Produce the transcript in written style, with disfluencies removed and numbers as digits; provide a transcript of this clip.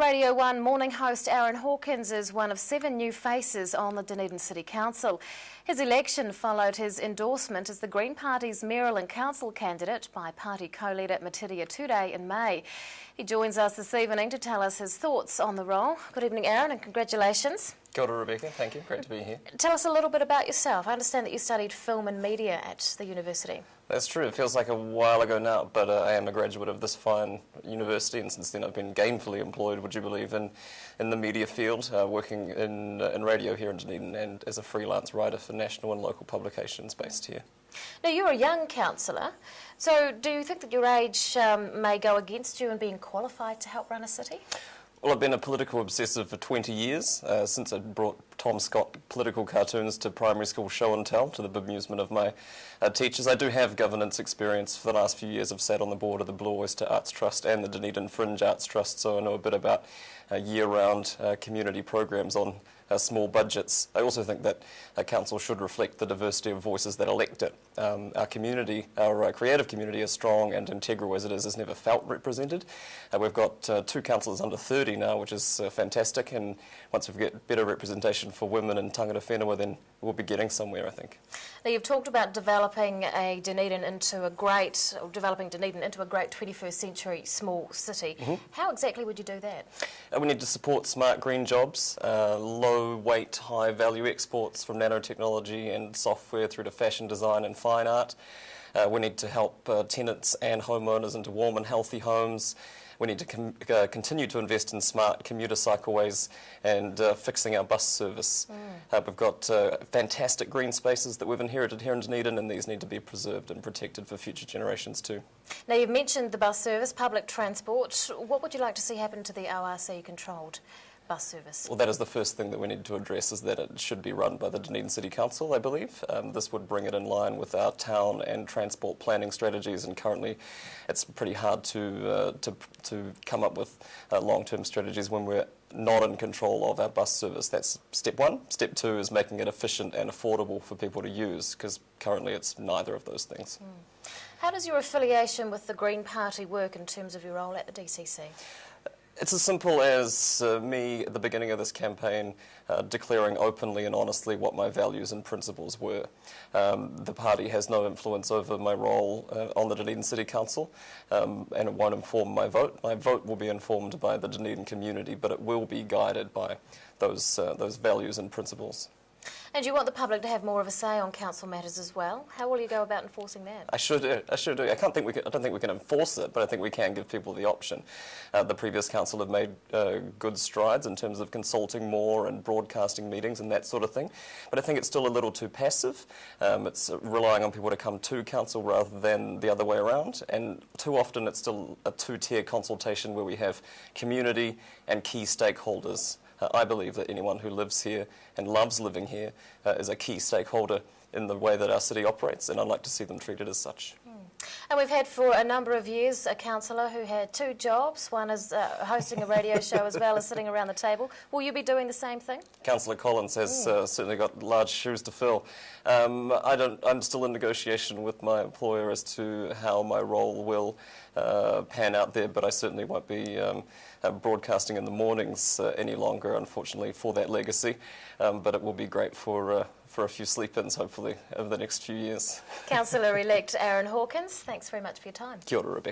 Radio 1 morning host Aaron Hawkins is one of 7 new faces on the Dunedin City Council. His election followed his endorsement as the Green Party's mayoral and council candidate by party co-leader Metiria Turei in May. He joins us this evening to tell us his thoughts on the role. Good evening, Aaron, and congratulations. Kia ora, Rebecca. Thank you. Great to be here. Tell us a little bit about yourself. I understand that you studied film and media at the university. That's true. It feels like a while ago now, but I am a graduate of this fine university, and since then I've been gainfully employed, would you believe, in the media field, working in radio here in Dunedin and as a freelance writer for national and local publications based here. Now, you're a young councillor, so do you think that your age may go against you in being qualified to help run a city? Well, I've been a political obsessive for 20 years, since I brought Tom Scott political cartoons to primary school show and tell, to the bemusement of my teachers. I do have governance experience. For the last few years I've sat on the board of the Blue Oyster Arts Trust and the Dunedin Fringe Arts Trust, so I know a bit about year-round community programs on small budgets. I also think that a council should reflect the diversity of voices that elect it. Our community, our creative community, as strong and integral as it is never felt represented. We've got 2 councillors under 30 now, which is fantastic, and once we get better representation for women in tangata whenua, then we'll be getting somewhere, I think. Now, you've talked about developing Dunedin into a great 21st century small city. How exactly would you do that? We need to support smart green jobs, low weight, high value exports from nanotechnology and software through to fashion design and fine art. We need to help tenants and homeowners into warm and healthy homes. We need to continue to invest in smart commuter cycleways and fixing our bus service. We've got fantastic green spaces that we've inherited here in Dunedin, and these need to be preserved and protected for future generations too. Now, you've mentioned the bus service, public transport. What would you like to see happen to the ORC-controlled bus service? Well, that is the first thing that we need to address, is that it should be run by the Dunedin City Council, I believe. This would bring it in line with our town and transport planning strategies, and currently it's pretty hard to come up with long-term strategies when we're not in control of our bus service. That's step 1. Step 2 is making it efficient and affordable for people to use, because currently it's neither of those things. How does your affiliation with the Green Party work in terms of your role at the DCC? It's as simple as me, at the beginning of this campaign, declaring openly and honestly what my values and principles were. The party has no influence over my role on the Dunedin City Council, and it won't inform my vote. My vote will be informed by the Dunedin community, but it will be guided by those values and principles. And you want the public to have more of a say on council matters as well. How will you go about enforcing that? I should do. I don't think we can enforce it, but I think we can give people the option. The previous council have made good strides in terms of consulting more and broadcasting meetings and that sort of thing. But I think it's still a little too passive. It's relying on people to come to council rather than the other way around. And too often it's still a 2-tier consultation where we have community and key stakeholders. I believe that anyone who lives here and loves living here is a key stakeholder in the way that our city operates, and I'd like to see them treated as such. And we've had for a number of years a councillor who had 2 jobs. One is hosting a radio show as well as sitting around the table. Will you be doing the same thing? Councillor Collins has certainly got large shoes to fill. I'm still in negotiation with my employer as to how my role will pan out there, but I certainly won't be broadcasting in the mornings any longer, unfortunately, for that legacy. But it will be great for a few sleep-ins, hopefully, over the next few years. Councillor-elect Aaron Hawkins, thanks very much for your time. Kia ora, Rebecca.